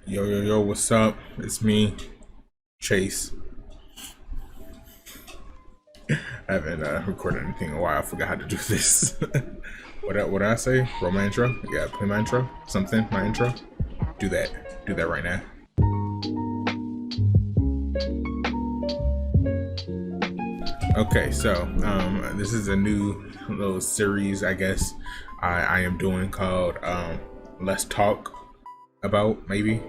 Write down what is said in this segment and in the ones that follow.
Yo, yo, yo, what's up? It's me, Chase. I haven't recorded anything in a while. I forgot how to do this. What did I say? Roll my intro? Yeah, play my intro? Something? My intro? Do that. Do that right now. Okay, so this is a new little series, I guess, I am doing called Let's Talk About, maybe.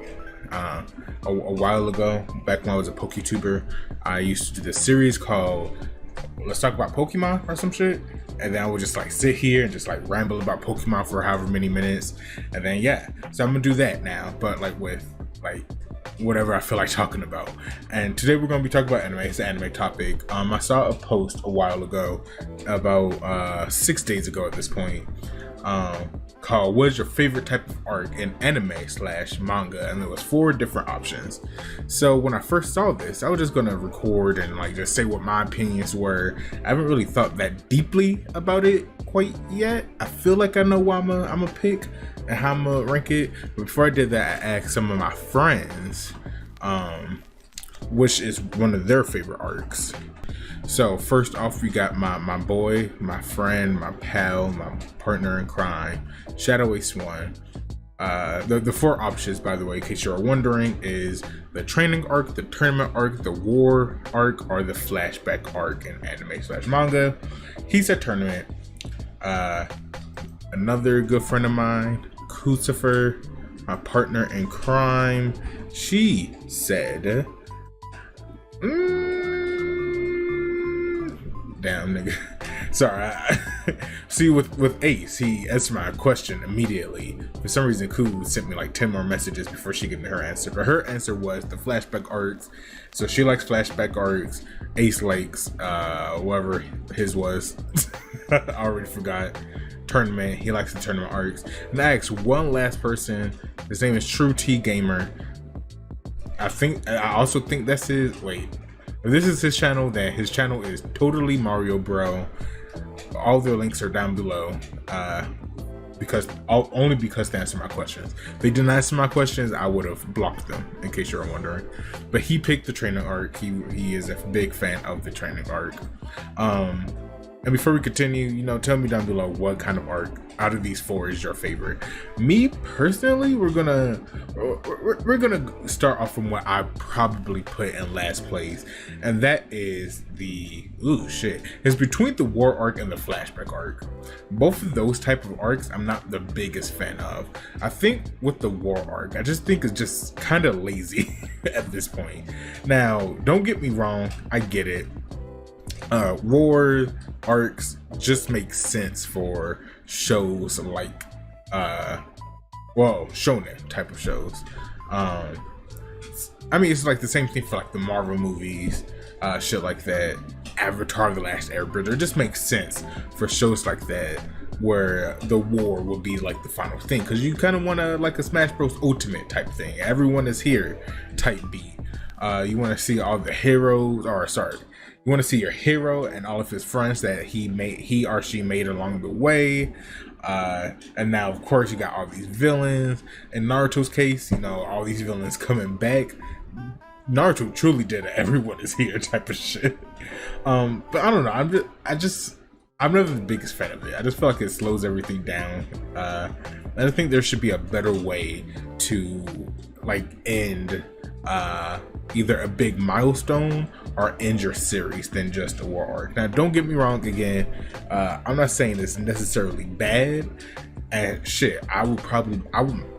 A while ago, back when I was a PokeTuber, I used to do this series called Let's Talk About Pokemon or some shit, and then I would just like sit here and just like ramble about Pokemon for however many minutes, and then yeah, so I'm gonna do that now, but like with like whatever I feel like talking about. And today we're going to be talking about anime. It's an anime topic. I saw a post a while ago, about 6 days ago at this point, called "What is your favorite type of arc in anime/manga?" And there was 4 different options. So when I first saw this, I was just gonna record and like just say what my opinions were. I haven't really thought that deeply about it quite yet. I feel like I know what I'm gonna pick and how I'm gonna rank it. But before I did that, I asked some of my friends which is one of their favorite arcs. So first off, we got my boy, my friend, my pal, my partner in crime, Shadow Ace One. The 4 options, by the way, in case you're wondering, is the training arc, the tournament arc, the war arc, or the flashback arc in anime/manga. He said tournament. Another good friend of mine, Lucifer, my partner in crime, she said, damn nigga. Sorry. See, with Ace, he answered my question immediately. For some reason, Koo sent me like 10 more messages before she gave me her answer. But her answer was the flashback arcs. So she likes flashback arcs. Ace likes whatever his was. I already forgot. Tournament. He likes the tournament arcs. And I asked one last person. His name is True T Gamer. I also think that's his. Wait. If this is his channel, then his channel is Totally Mario Bro. All their links are down below. Only because they answer my questions. If they didn't answer my questions, I would have blocked them, in case you're wondering. But he picked the training arc. He is a big fan of the training arc. And before we continue, tell me down below what kind of arc out of these 4 is your favorite. Me personally, we're gonna start off from what I probably put in last place, and that is it's between the war arc and the flashback arc. Both of those type of arcs I'm not the biggest fan of. I think with the war arc, I just think it's just kind of lazy at this point. Now, don't get me wrong, I get it. War arcs just make sense for shows like shonen type of shows. I mean, it's like the same thing for like the Marvel movies, shit like that. Avatar: The Last Airbender. It just makes sense for shows like that where the war will be like the final thing, because you kind of want to like a Smash Bros Ultimate type thing. Everyone is here type beat. You want to see all the heroes, you want to see your hero and all of his friends that he or she made along the way. And now, of course, you got all these villains. In Naruto's case, all these villains coming back. Naruto truly did a everyone is here type of shit. But I don't know. I'm never the biggest fan of it. I just feel like it slows everything down. And I think there should be a better way to like end either a big milestone or end your series than just a war arc. Now, don't get me wrong again. I'm not saying it's necessarily bad. And shit, I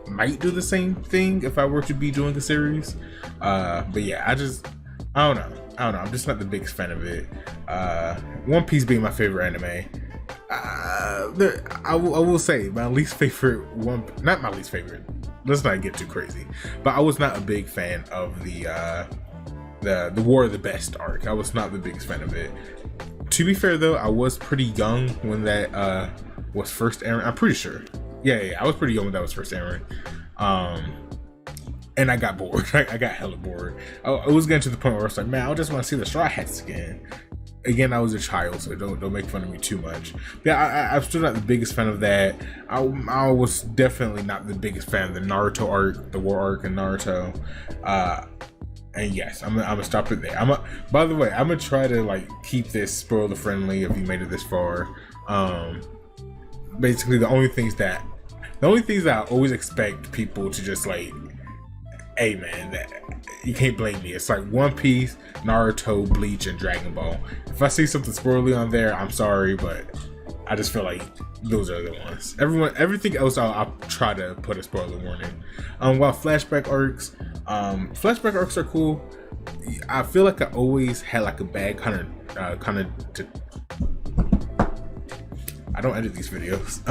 might do the same thing if I were to be doing a series. But yeah, I don't know. I'm just not the biggest fan of it. One Piece being my favorite anime. I will say my least favorite not my least favorite. Let's not get too crazy. But I was not a big fan of the War of the Best arc. I was not the biggest fan of it. To be fair though, I was pretty young when that was first airing. I'm pretty sure. Yeah, I was pretty young when that was first airing. And I got bored. I got hella bored. I was getting to the point where I was like, man, I just want to see the Straw Hats again. again, I was a child, so don't make fun of me too much. But yeah, I'm still not the biggest fan of that. I was definitely not the biggest fan of the Naruto arc, the war arc in Naruto. And yes, I'm gonna stop it there. By the way, I'm gonna try to like keep this spoiler friendly if you made it this far. Basically, the only things that I always expect people to just like, hey man, you can't blame me. It's like One Piece, Naruto, Bleach, and Dragon Ball. If I see something spoilery on there, I'm sorry, but I just feel like those are the ones. Everything else, I'll try to put a spoiler warning. While flashback arcs are cool. I feel like I always had like a bad kind of. I don't edit these videos.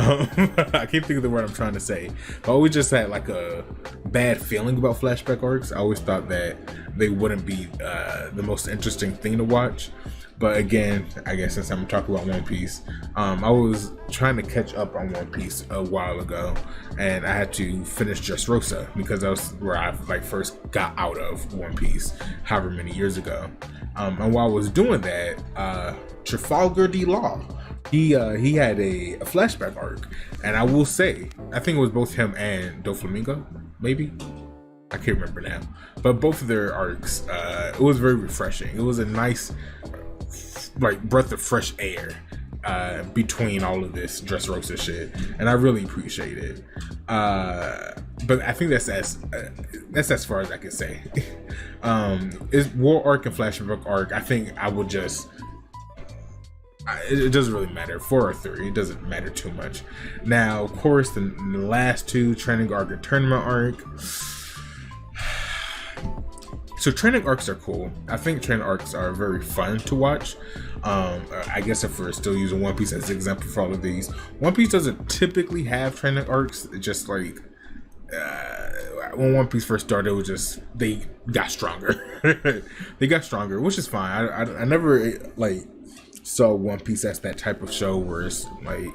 I can't think of the word I'm trying to say. I always just had like a bad feeling about flashback arcs. I always thought that they wouldn't be the most interesting thing to watch. But again, I guess since I'm talking about One Piece, I was trying to catch up on One Piece a while ago, and I had to finish Dressrosa because that was where I like first got out of One Piece, however many years ago. And while I was doing that, Trafalgar D Law, he had a flashback arc, and I will say, I think it was both him and Doflamingo, maybe. I can't remember now, but both of their arcs, it was very refreshing. It was a nice, like, breath of fresh air between all of this Dressrosa shit, and I really appreciate it. But I think that's as far as I can say. Is War Arc and Flashback Arc, I think I would just. It doesn't really matter, 4 or 3, it doesn't matter too much. Now, of course, the last two, Training Arc and Tournament Arc. So training arcs are cool. I think training arcs are very fun to watch. I guess if we're still using One Piece as an example for all of these, One Piece doesn't typically have training arcs. It's just like when One Piece first started, it was just they got stronger. They got stronger, which is fine. I never like saw One Piece as that type of show where it's like,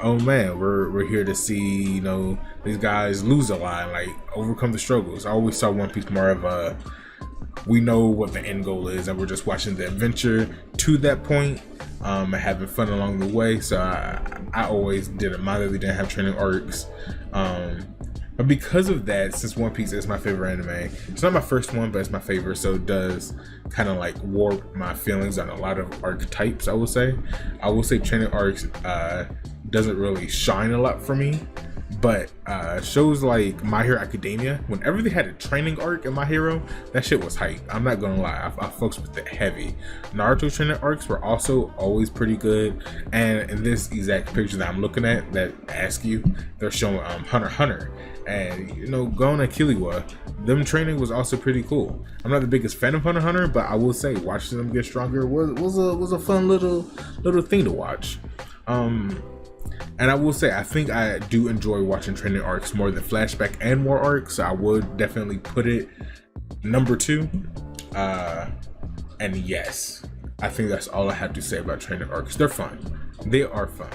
oh man, we're here to see, you know, these guys lose a lot and like overcome the struggles. I always saw One Piece more of a, we know what the end goal is and we're just watching the adventure to that point, and having fun along the way. So I always didn't mind that they didn't have training arcs. But because of that, since One Piece is my favorite anime, it's not my first one, but it's my favorite, so it does kind of like warp my feelings on a lot of archetypes, I will say. Training arcs doesn't really shine a lot for me, but shows like My Hero Academia, whenever they had a training arc in My Hero, that shit was hype. I'm not gonna lie, I fucks with it heavy. Naruto training arcs were also always pretty good, and in this exact picture that I'm looking at that asks you, they're showing Hunter x Hunter. And you know, Gon and Killua, them training was also pretty cool. I'm not the biggest fan of Hunter x Hunter, but I will say watching them get stronger was a fun little thing to watch. And I will say, I think I do enjoy watching training arcs more than flashback and war arcs, so I would definitely put it number 2. And yes, I think that's all I have to say about training arcs. They're fun. They are fun.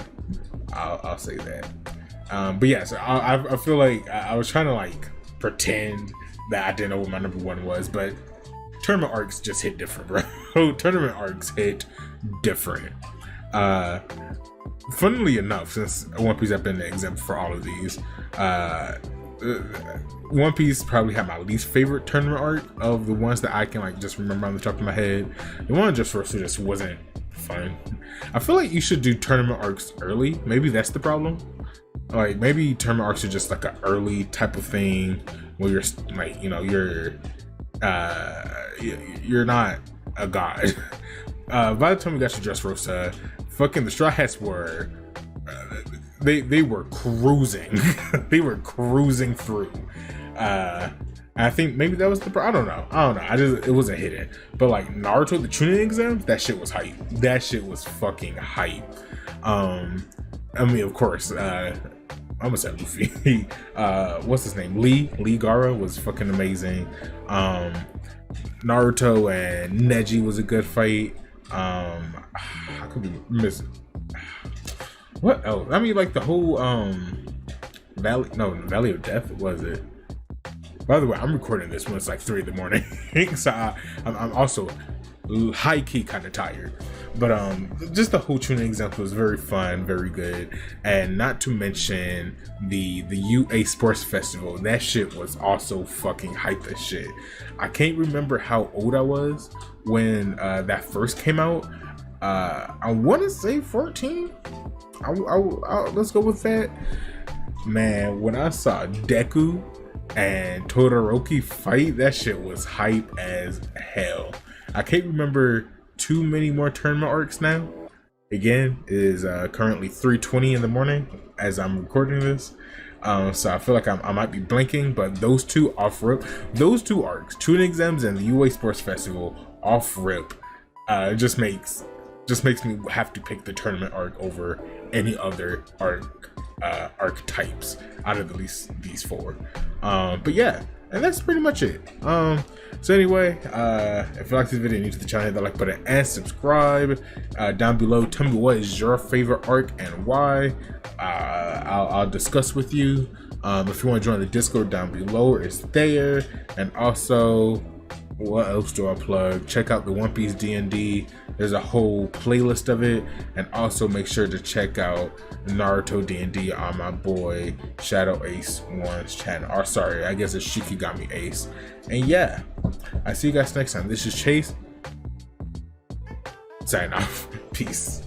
I'll say that. But yes, I feel like I was trying to like pretend that I didn't know what my number 1 was, but tournament arcs just hit different, bro. Tournament arcs hit different. Funnily enough, since One Piece has been the example for all of these, One Piece probably had my least favorite tournament arc of the ones that I can like just remember on the top of my head. The one just wasn't fun. I feel like you should do tournament arcs early. Maybe that's the problem. Like maybe tournament arcs are just like an early type of thing where you're like, you know, you're not a god. By the time we got to Dressrosa, fucking the Straw Hats were they were cruising. They were cruising through. I think maybe that was the I don't know. It wasn't hidden. But like Naruto the Chunin exam, that shit was hype. That shit was fucking hype. I mean, of course, I'm gonna say Luffy. What's his name? Lee Gaara was fucking amazing. Naruto and Neji was a good fight. I could be missing. What else? I mean, like the whole Valley of Death, was it? By the way, I'm recording this when it's like 3 in the morning, so I'm also high-key kind of tired. But just the whole tuning exam was very fun, very good. And not to mention the UA Sports Festival. That shit was also fucking hype as shit. I can't remember how old I was when that first came out. I want to say 14. Let's go with that. Man, when I saw Deku and Todoroki fight, that shit was hype as hell. I can't remember too many more tournament arcs now. Again, it is currently 3:20 in the morning as I'm recording this. So I feel like I might be blinking, but those two off-rip, those two arcs, tuning exams and the UA Sports Festival off-rip, just makes me have to pick the tournament arc over any other archetypes out of at least these four. But yeah, and that's pretty much it. So anyway, if you like this video, you're new to the channel, hit the like button and subscribe. Down below, tell me what is your favorite arc and why. I'll discuss with you. If you want to join the Discord, down below, it's there. And also, what else do I plug? Check out the One Piece D&D. There's a whole playlist of it. And also make sure to check out Naruto D&D on my boy Shadow Ace 1's channel. Or sorry, I guess it's Shikigami Ace. And yeah, I see you guys next time. This is Chase. Sign off. Peace.